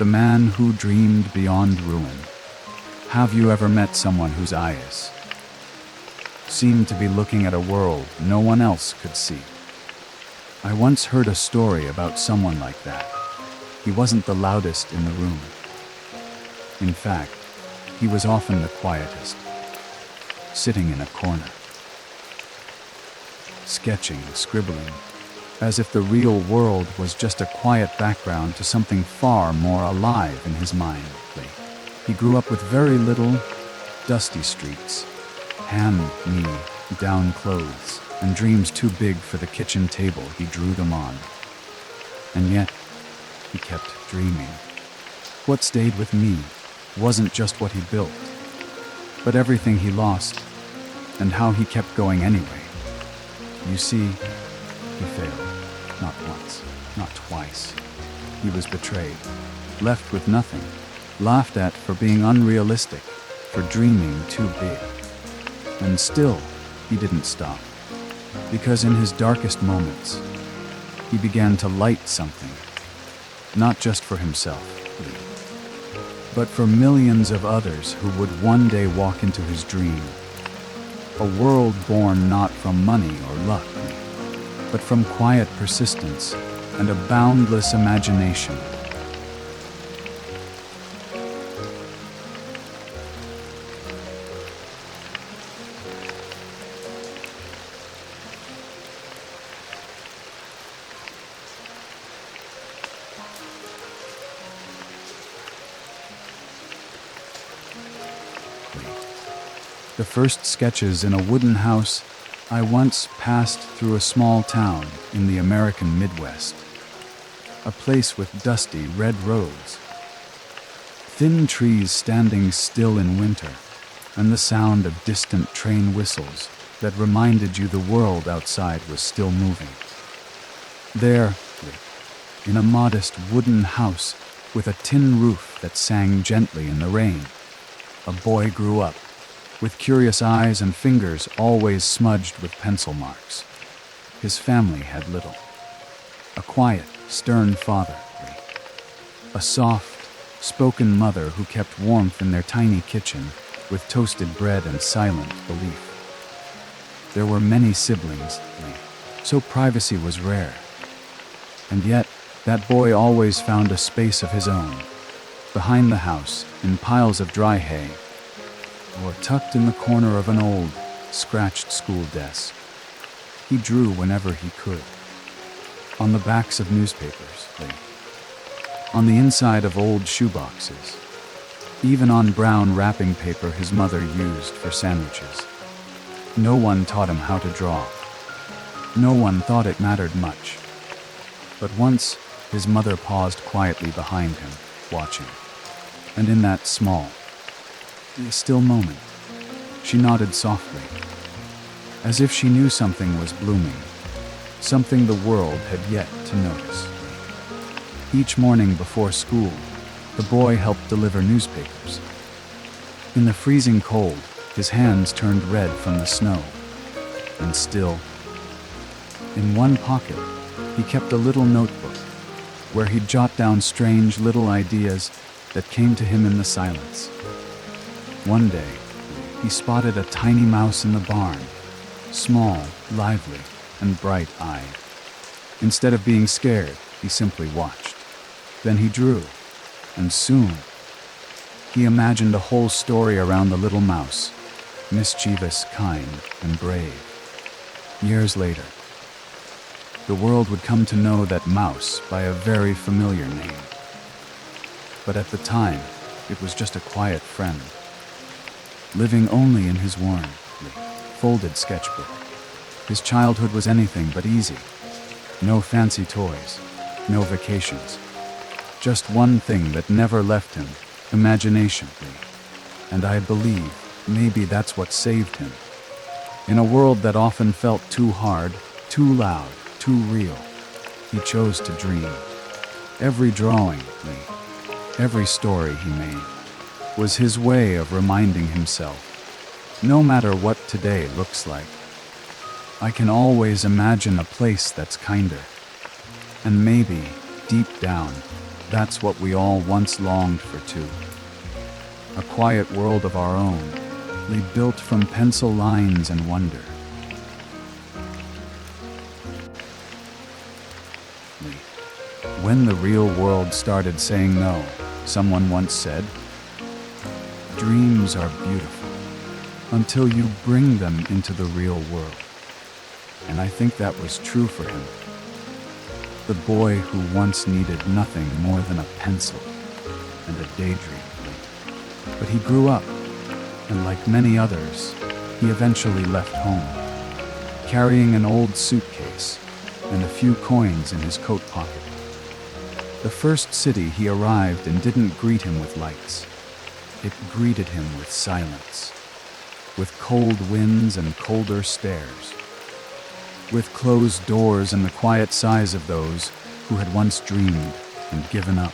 the man who dreamed beyond ruin. Have you ever met someone whose eyes seemed to be looking at a world no one else could see? I once heard a story about someone like that. He wasn't the loudest in the room. In fact, he was often the quietest, sitting in a corner, sketching, scribbling, as if the real world was just a quiet background to something far more alive in his mind. He grew up with very little, dusty streets, hand-me-down clothes, and dreams too big for the kitchen table he drew them on. And yet, he kept dreaming. What stayed with me wasn't just what he built, but everything he lost, and how he kept going anyway. You see, he failed. Not once, not twice. He was betrayed, left with nothing, laughed at for being unrealistic, for dreaming too big. And still, he didn't stop. Because in his darkest moments, he began to light something, not just for himself, but for millions of others who would one day walk into his dream. A world born not from money or luck, but from quiet persistence and a boundless imagination. The first sketches in a wooden house I once passed through a small town in the American Midwest, a place with dusty red roads, thin trees standing still in winter, and the sound of distant train whistles that reminded you the world outside was still moving. There, in a modest wooden house with a tin roof that sang gently in the rain, a boy grew up, with curious eyes and fingers always smudged with pencil marks. His family had little. A quiet, stern father, a soft, spoken mother who kept warmth in their tiny kitchen with toasted bread and silent belief. There were many siblings, so privacy was rare. And yet, that boy always found a space of his own, behind the house, in piles of dry hay, or tucked in the corner of an old, scratched school desk. He drew whenever he could. On the backs of newspapers, on the inside of old shoeboxes, even on brown wrapping paper his mother used for sandwiches. No one taught him how to draw. No one thought it mattered much. But once, his mother paused quietly behind him, watching. And in that small, still moment, she nodded softly, as if she knew something was blooming, something the world had yet to notice. Each morning before school, the boy helped deliver newspapers. In the freezing cold, his hands turned red from the snow, and still, in one pocket, he kept a little notebook where he'd jot down strange little ideas that came to him in the silence. One day, he spotted a tiny mouse in the barn, small, lively, and bright-eyed. Instead of being scared, he simply watched. Then he drew, and soon, he imagined a whole story around the little mouse, mischievous, kind, and brave. Years later, the world would come to know that mouse by a very familiar name. But at the time, it was just a quiet friend, living only in his worn, folded sketchbook. His childhood was anything but easy. No fancy toys, no vacations. Just one thing that never left him, imagination. And I believe maybe that's what saved him. In a world that often felt too hard, too loud, too real, he chose to dream. Every drawing, every story he made, was his way of reminding himself, no matter what today looks like, I can always imagine a place that's kinder. And maybe, deep down, That's what we all once longed for too. A quiet world of our own, built from pencil lines and wonder. When the real world started saying no, someone once said, "Dreams are beautiful until you bring them into the real world." And I think that was true for him. The boy who once needed nothing more than a pencil and a daydream. But he grew up, and like many others, he eventually left home, carrying an old suitcase and a few coins in his coat pocket. The first city he arrived in didn't greet him with lights. It greeted him with silence, with cold winds and colder stares, with closed doors and the quiet sighs of those who had once dreamed and given up.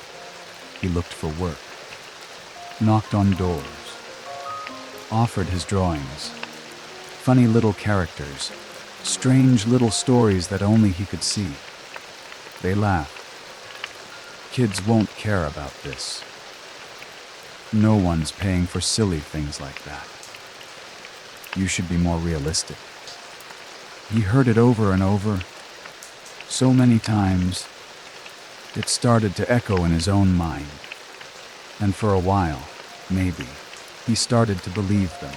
He looked for work, knocked on doors, offered his drawings, funny little characters, strange little stories that only he could see. They laughed. Kids won't care about this. No one's paying for silly things like that. You should be more realistic. He heard it over and over, so many times, it started to echo in his own mind. And for a while, maybe, he started to believe them.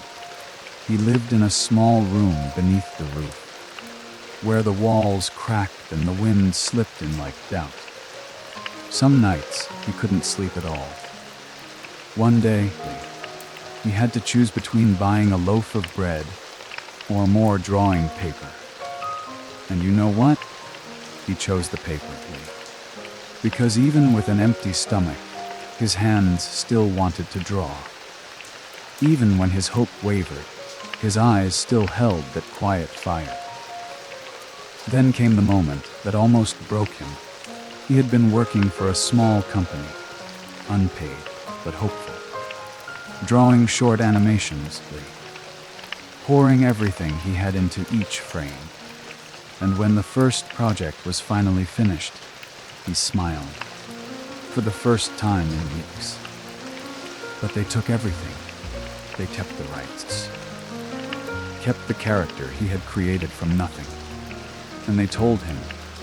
He lived in a small room beneath the roof, where the walls cracked and the wind slipped in like doubt. Some nights, he couldn't sleep at all. One day, he had to choose between buying a loaf of bread or more drawing paper. And you know what? He chose the paper, because even with an empty stomach, his hands still wanted to draw. Even when his hope wavered, his eyes still held that quiet fire. Then came the moment that almost broke him. He had been working for a small company, unpaid but hopeful, drawing short animations, pouring everything he had into each frame. And when the first project was finally finished, he smiled, for the first time in weeks. But they took everything. They kept the rights, kept the character he had created from nothing. And they told him,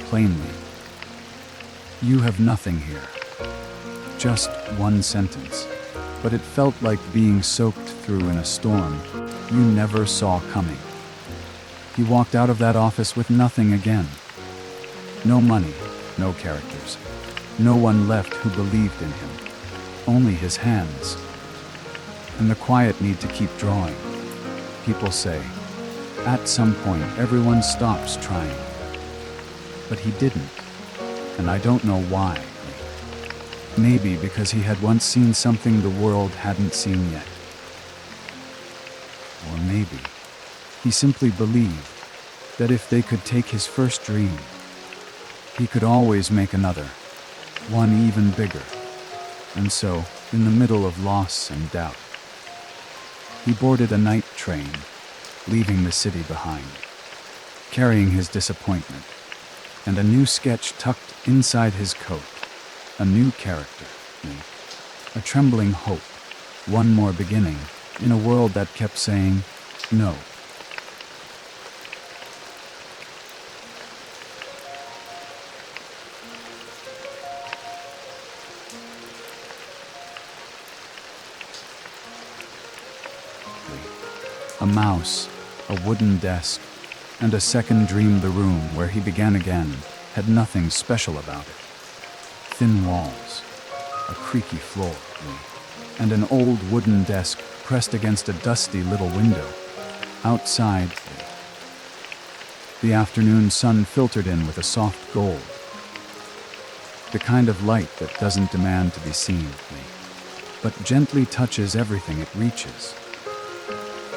plainly, "You have nothing here." Just one sentence, but it felt like being soaked through in a storm you never saw coming. He walked out of that office with nothing again. No money, no characters, no one left who believed in him, only his hands, and the quiet need to keep drawing. People say, at some point everyone stops trying. But he didn't, and I don't know why. Maybe because he had once seen something the world hadn't seen yet. Or maybe he simply believed that if they could take his first dream, he could always make another, one even bigger. And so, in the middle of loss and doubt, he boarded a night train, leaving the city behind, carrying his disappointment, and a new sketch tucked inside his coat, a new character, a trembling hope, one more beginning in a world that kept saying no. A mouse, a wooden desk, and a second dream. The room where he began again had nothing special about it. Thin walls, a creaky floor, and an old wooden desk pressed against a dusty little window. Outside, the afternoon sun filtered in with a soft gold, the kind of light that doesn't demand to be seen, but gently touches everything it reaches.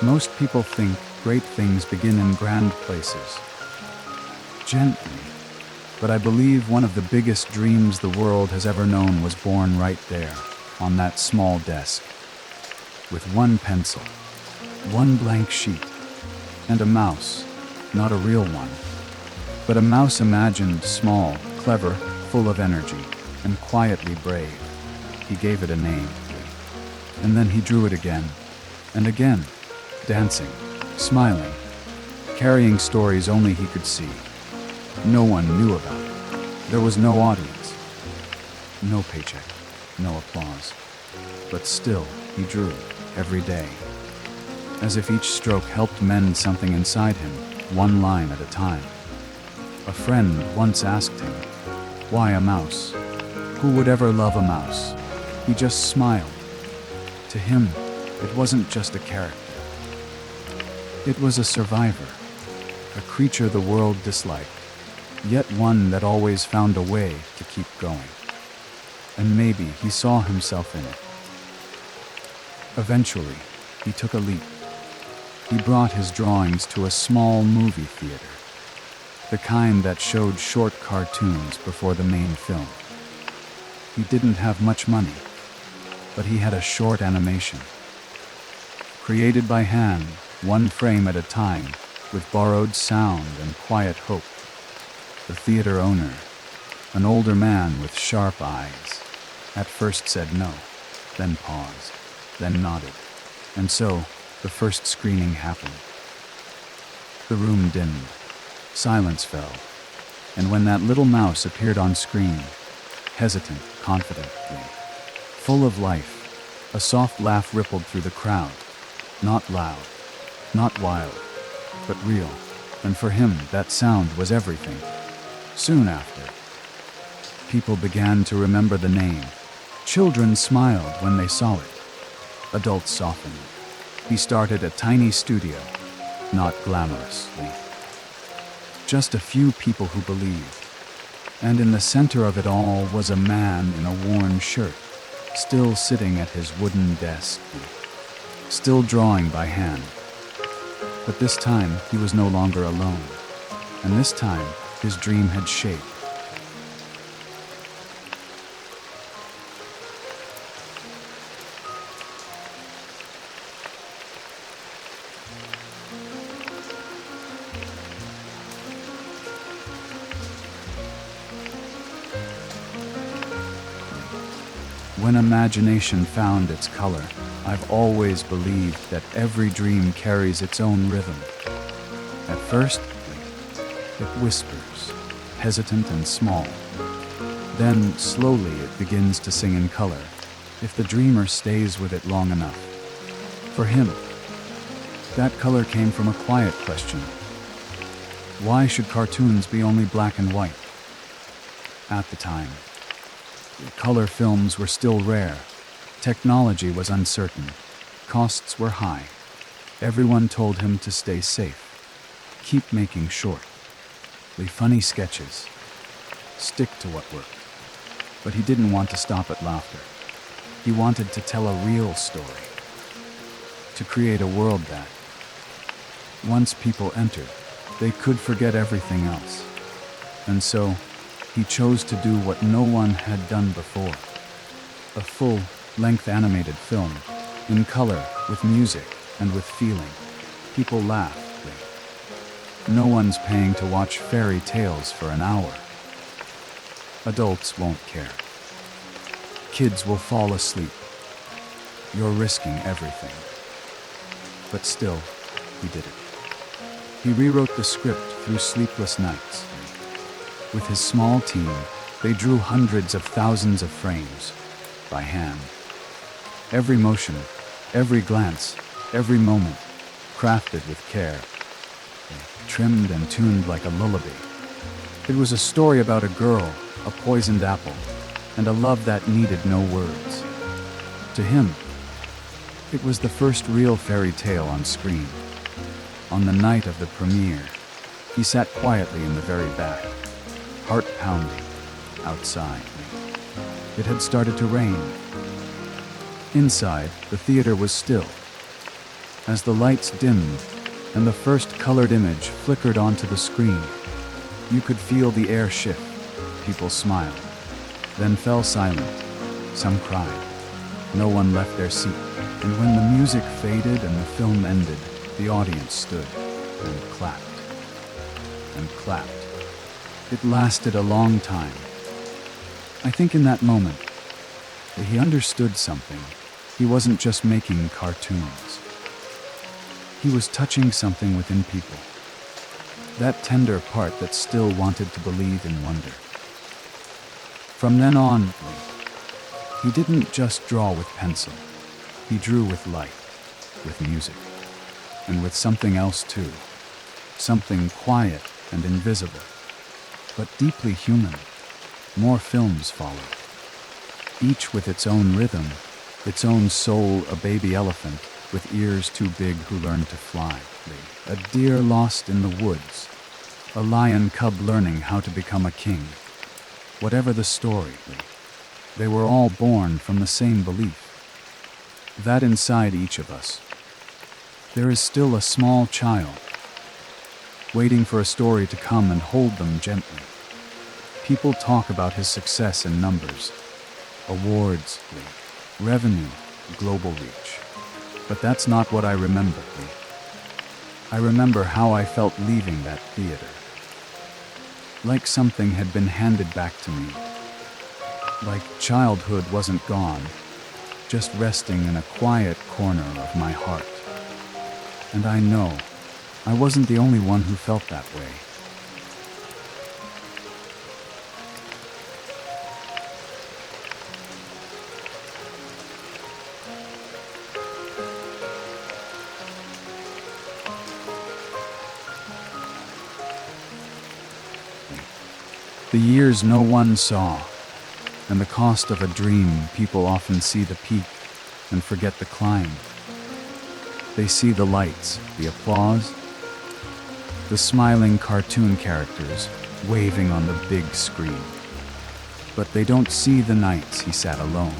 Most people think great things begin in grand places, gently, but I believe one of the biggest dreams the world has ever known was born right there, on that small desk, with one pencil, one blank sheet, and a mouse, not a real one, but a mouse imagined small, clever, full of energy, and quietly brave. He gave it a name, and then he drew it again and again, dancing, smiling, carrying stories only he could see. No one knew about it. There was no audience, no paycheck, no applause. But still, he drew, every day, as if each stroke helped mend something inside him, one line at a time. A friend once asked him, "Why a mouse? Who would ever love a mouse?" He just smiled. To him, it wasn't just a character. It was a survivor, a creature the world disliked, yet one that always found a way to keep going. And maybe he saw himself in it. Eventually, he took a leap. He brought his drawings to a small movie theater, the kind that showed short cartoons before the main film. He didn't have much money, but he had a short animation, created by hand, one frame at a time, with borrowed sound and quiet hope. The theater owner, an older man with sharp eyes, at first said no, then paused, then nodded. And so, the first screening happened. The room dimmed, silence fell, and when that little mouse appeared on screen, hesitant, confidently, full of life, a soft laugh rippled through the crowd. Not loud, not wild, but real, and for him that sound was everything. Soon after, people began to remember the name. Children smiled when they saw it. Adults softened. He started a tiny studio, not glamorously. Just a few people who believed. And in the center of it all was a man in a worn shirt, still sitting at his wooden desk, still drawing by hand. But this time, he was no longer alone. And this time, his dream had shape. When imagination found its color, I've always believed that every dream carries its own rhythm. At first, it whispers, hesitant and small. Then, slowly, it begins to sing in color, if the dreamer stays with it long enough. For him, that color came from a quiet question. Why should cartoons be only black and white? At the time, color films were still rare. Technology was uncertain. Costs were high. Everyone told him to stay safe. Keep making short, funny sketches. Stick to what worked. But he didn't want to stop at laughter. He wanted to tell a real story. To create a world that, once people entered, they could forget everything else. And so, he chose to do what no one had done before. A full-length animated film, in color, with music, and with feeling. People laughed. No one's paying to watch fairy tales for an hour. Adults won't care. Kids will fall asleep. You're risking everything. But still, he did it. He rewrote the script through sleepless nights. With his small team, they drew hundreds of thousands of frames, by hand. Every motion, every glance, every moment, crafted with care, trimmed and tuned like a lullaby. It was a story about a girl, a poisoned apple, and a love that needed no words. To him, it was the first real fairy tale on screen. On the night of the premiere, he sat quietly in the very back, heart pounding, outside. It had started to rain. Inside, the theater was still. As the lights dimmed and the first colored image flickered onto the screen, you could feel the air shift. People smiled, then fell silent. Some cried. No one left their seat. And when the music faded and the film ended, the audience stood and clapped and clapped. It lasted a long time. I think in that moment, he understood something. He wasn't just making cartoons. He was touching something within people. That tender part that still wanted to believe in wonder. From then on, he didn't just draw with pencil. He drew with light, with music, and with something else too. Something quiet and invisible, but deeply human. More films followed, each with its own rhythm, its own soul. A baby elephant with ears too big who learned to fly, a deer lost in the woods, a lion cub learning how to become a king. Whatever the story, they were all born from the same belief, that inside each of us, there is still a small child, waiting for a story to come and hold them gently. People talk about his success in numbers, awards, revenue, global reach. But that's not what I remember. I remember how I felt leaving that theater. Like something had been handed back to me. Like childhood wasn't gone, just resting in a quiet corner of my heart. And I know I wasn't the only one who felt that way. The years no one saw, and the cost of a dream. People often see the peak and forget the climb. They see the lights, the applause, the smiling cartoon characters waving on the big screen. But they don't see the nights he sat alone,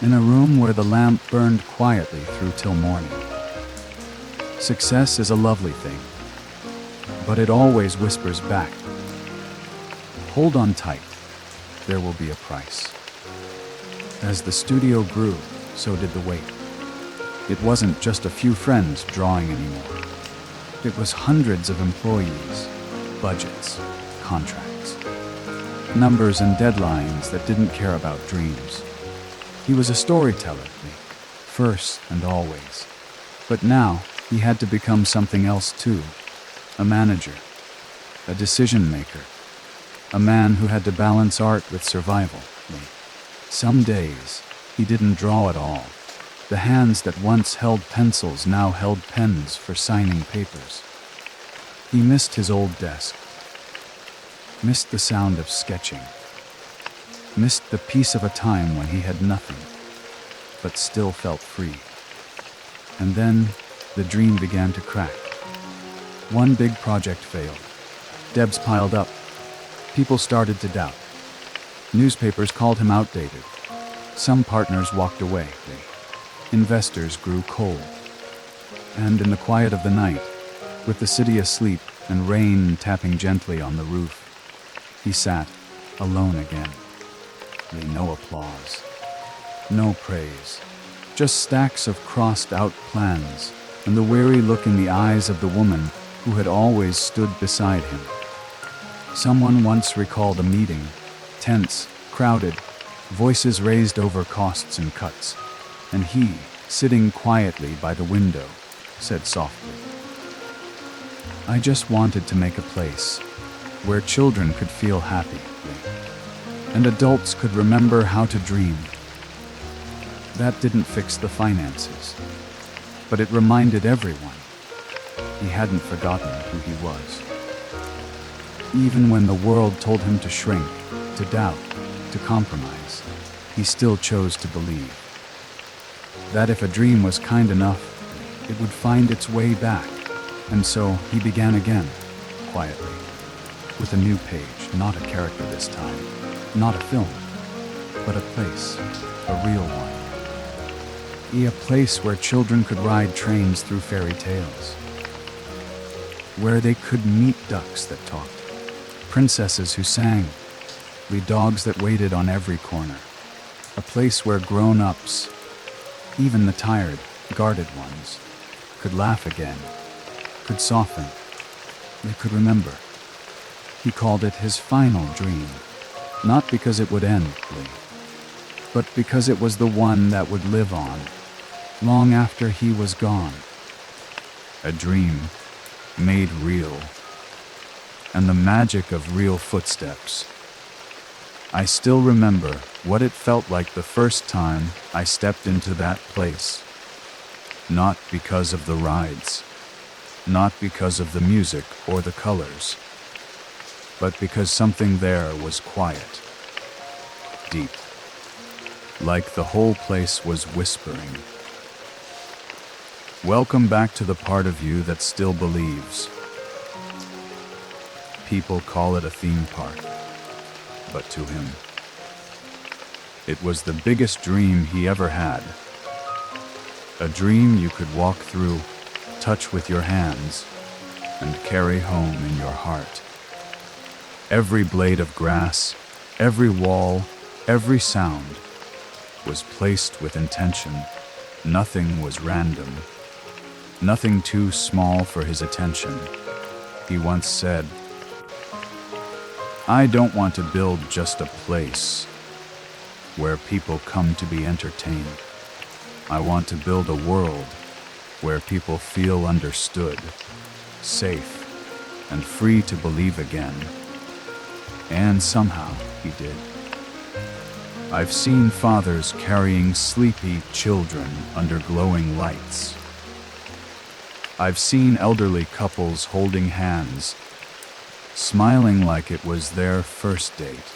in a room where the lamp burned quietly through till morning. Success is a lovely thing, but it always whispers back, hold on tight, there will be a price. As the studio grew, so did the wait. It wasn't just a few friends drawing anymore. It was hundreds of employees, budgets, contracts, numbers and deadlines that didn't care about dreams. He was a storyteller, first and always. But now, he had to become something else too. A manager, a decision maker, a man who had to balance art with survival. Some days, he didn't draw at all. The hands that once held pencils now held pens for signing papers. He missed his old desk, missed the sound of sketching, missed the peace of a time when he had nothing, but still felt free. And then, the dream began to crack. One big project failed. Debts piled up. People started to doubt. Newspapers called him outdated. Some partners walked away. Investors grew cold. And in the quiet of the night, with the city asleep and rain tapping gently on the roof, he sat, alone again. No applause, no praise, just stacks of crossed-out plans and the weary look in the eyes of the woman who had always stood beside him. Someone once recalled a meeting, tense, crowded, voices raised over costs and cuts, and he, sitting quietly by the window, said softly, I just wanted to make a place where children could feel happy, and adults could remember how to dream. That didn't fix the finances, but it reminded everyone he hadn't forgotten who he was. Even when the world told him to shrink, to doubt, to compromise, he still chose to believe that if a dream was kind enough, it would find its way back. And so he began again, quietly, with a new page, not a character this time, not a film, but a place, a real one. A place where children could ride trains through fairy tales, where they could meet ducks that talked, princesses who sang, dogs that waited on every corner, a place where grown-ups, even the tired, guarded ones, could laugh again, could soften, they could remember. He called it his final dream, not because it would end, but because it was the one that would live on, long after he was gone. A dream made real, and the magic of real footsteps. I still remember what it felt like the first time I stepped into that place. Not because of the rides, not because of the music or the colors, but because something there was quiet, deep, like the whole place was whispering. Welcome back to the part of you that still believes. People call it a theme park, but to him, it was the biggest dream he ever had. A dream you could walk through, touch with your hands, and carry home in your heart. Every blade of grass, every wall, every sound was placed with intention. Nothing was random, nothing too small for his attention. He once said, "I don't want to build just a place where people come to be entertained. I want to build a world where people feel understood, safe, and free to believe again." And somehow he did. I've seen fathers carrying sleepy children under glowing lights. I've seen elderly couples holding hands, smiling like it was their first date.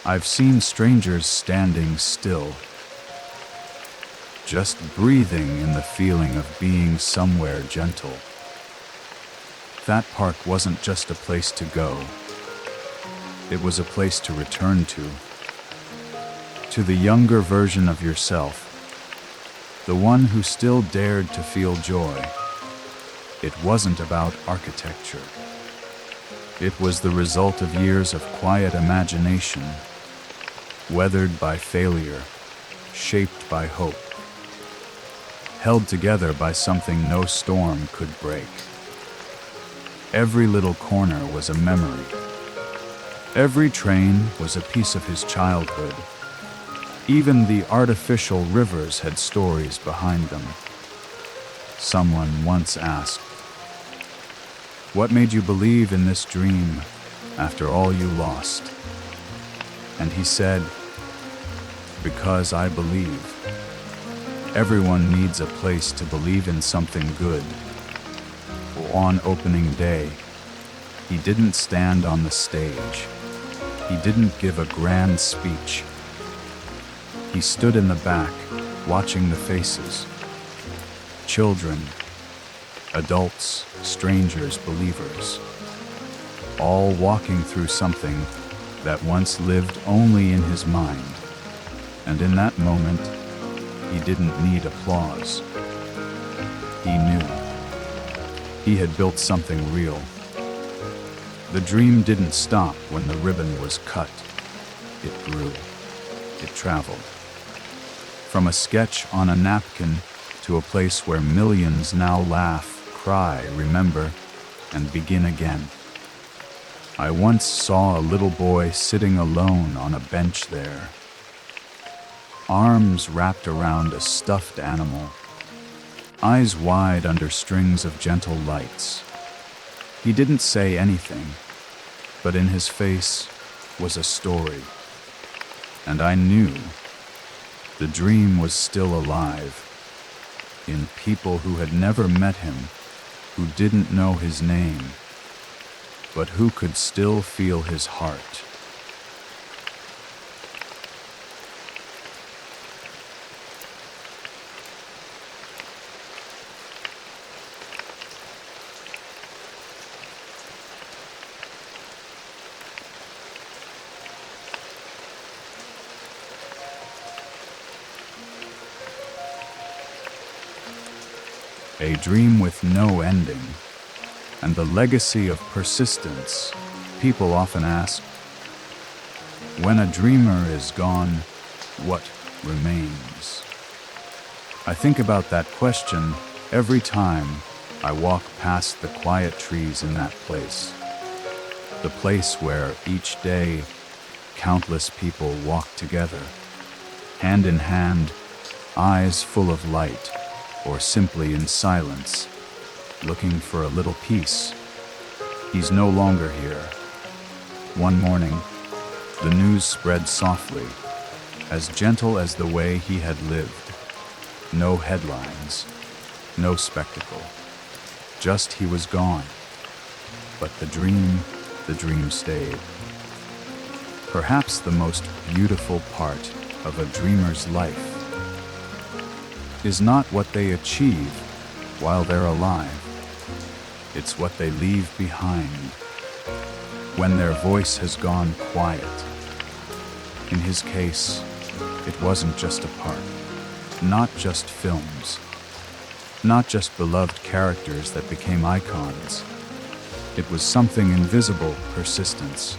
I've seen strangers standing still, just breathing in the feeling of being somewhere gentle. That park wasn't just a place to go. It was a place to return to the younger version of yourself, the one who still dared to feel joy. It wasn't about architecture. It was the result of years of quiet imagination, weathered by failure, shaped by hope, held together by something no storm could break. Every little corner was a memory. Every train was a piece of his childhood. Even the artificial rivers had stories behind them. Someone once asked, "What made you believe in this dream after all you lost?" And he said, "Because I believe. Everyone needs a place to believe in something good." On opening day, he didn't stand on the stage. He didn't give a grand speech. He stood in the back, watching the faces. Children, adults, strangers, believers, all walking through something that once lived only in his mind. And in that moment, he didn't need applause. He knew. He had built something real. The dream didn't stop when the ribbon was cut. It grew. It traveled. From a sketch on a napkin to a place where millions now laugh, cry, remember, and begin again. I once saw a little boy sitting alone on a bench there, arms wrapped around a stuffed animal, eyes wide under strings of gentle lights. He didn't say anything, but in his face was a story. And I knew the dream was still alive, in people who had never met him, who didn't know his name, but who could still feel his heart. A dream with no ending, and the legacy of persistence. People often ask, when a dreamer is gone, what remains? I think about that question every time I walk past the quiet trees in that place. The place where each day countless people walk together, hand in hand, eyes full of light, or simply in silence, looking for a little peace. He's no longer here. One morning, the news spread softly, as gentle as the way he had lived. No headlines, no spectacle. Just he was gone. But the dream stayed. Perhaps the most beautiful part of a dreamer's life is not what they achieve while they're alive. It's what they leave behind when their voice has gone quiet. In his case, it wasn't just a part, not just films, not just beloved characters that became icons. It was something invisible: persistence,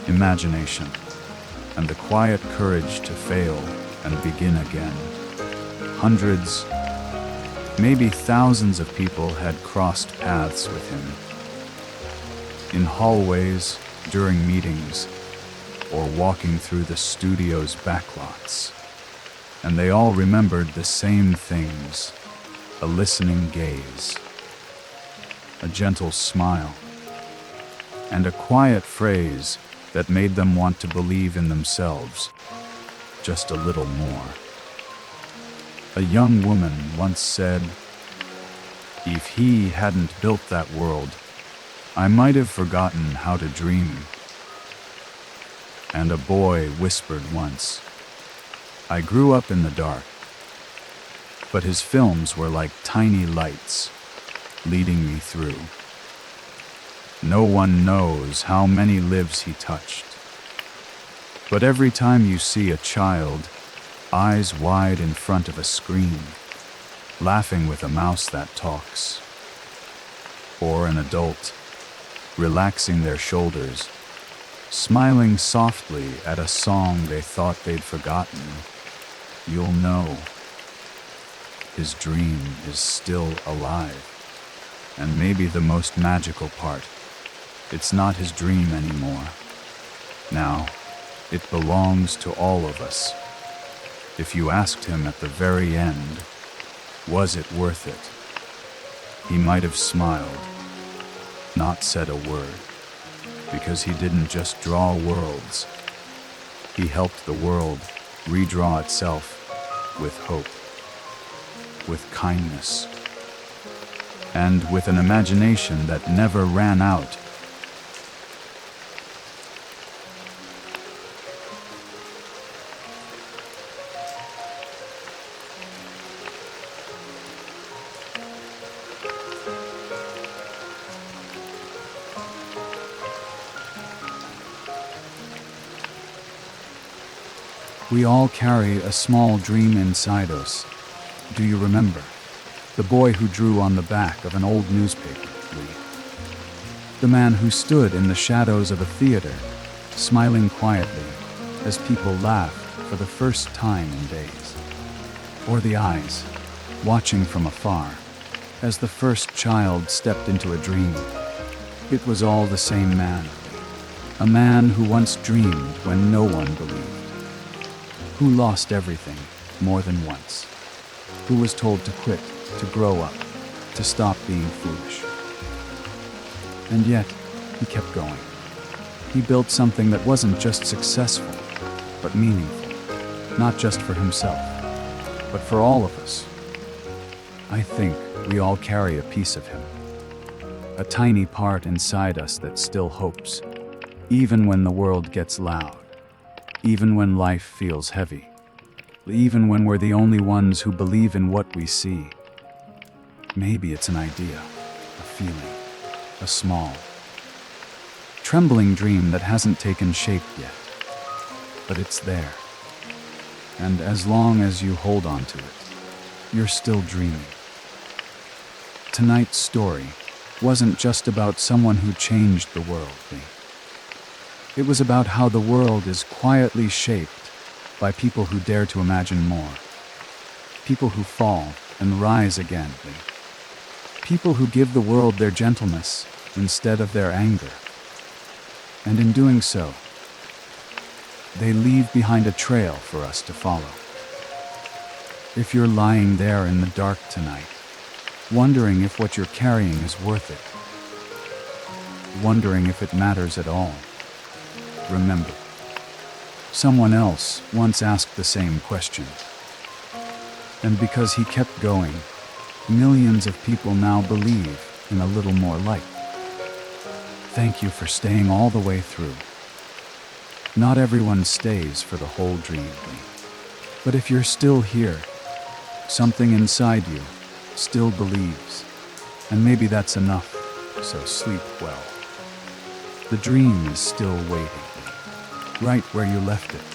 imagination, and the quiet courage to fail and begin again. Hundreds, maybe thousands of people had crossed paths with him. In hallways, during meetings, or walking through the studio's backlots. And they all remembered the same things: a listening gaze, a gentle smile, and a quiet phrase that made them want to believe in themselves just a little more. A young woman once said, "If he hadn't built that world, I might have forgotten how to dream." And a boy whispered once, "I grew up in the dark," but his films were like tiny lights, leading me through. No one knows how many lives he touched. But every time you see a child, eyes wide in front of a screen, laughing with a mouse that talks, or an adult, relaxing their shoulders, smiling softly at a song they thought they'd forgotten, you'll know his dream is still alive. And maybe the most magical part, it's not his dream anymore. Now, it belongs to all of us. If you asked him at the very end, was it worth it? He might have smiled, not said a word, because he didn't just draw worlds. He helped the world redraw itself with hope, with kindness, and with an imagination that never ran out. We all carry a small dream inside us. Do you remember? The boy who drew on the back of an old newspaper leaf. The man who stood in the shadows of a theater, smiling quietly as people laughed for the first time in days. Or the eyes, watching from afar, as the first child stepped into a dream. It was all the same man. A man who once dreamed when no one believed. Who lost everything more than once. Who was told to quit, to grow up, to stop being foolish. And yet, he kept going. He built something that wasn't just successful, but meaningful. Not just for himself, but for all of us. I think we all carry a piece of him. A tiny part inside us that still hopes, even when the world gets loud. Even when life feels heavy. Even when we're the only ones who believe in what we see. Maybe it's an idea, a feeling, a small, trembling dream that hasn't taken shape yet. But it's there. And as long as you hold on to it, you're still dreaming. Tonight's story wasn't just about someone who changed the world. It was about how the world is quietly shaped by people who dare to imagine more. People who fall and rise again. People who give the world their gentleness instead of their anger. And in doing so, They leave behind a trail for us to follow. If you're lying there in the dark tonight, wondering if what you're carrying is worth it, wondering if it matters at all, remember, someone else once asked the same question. And because he kept going, millions of people now believe in a little more light. Thank you for staying all the way through. Not everyone stays for the whole dream. But if you're still here, something inside you still believes. And maybe that's enough, so sleep well. The dream is still waiting, right where you left it.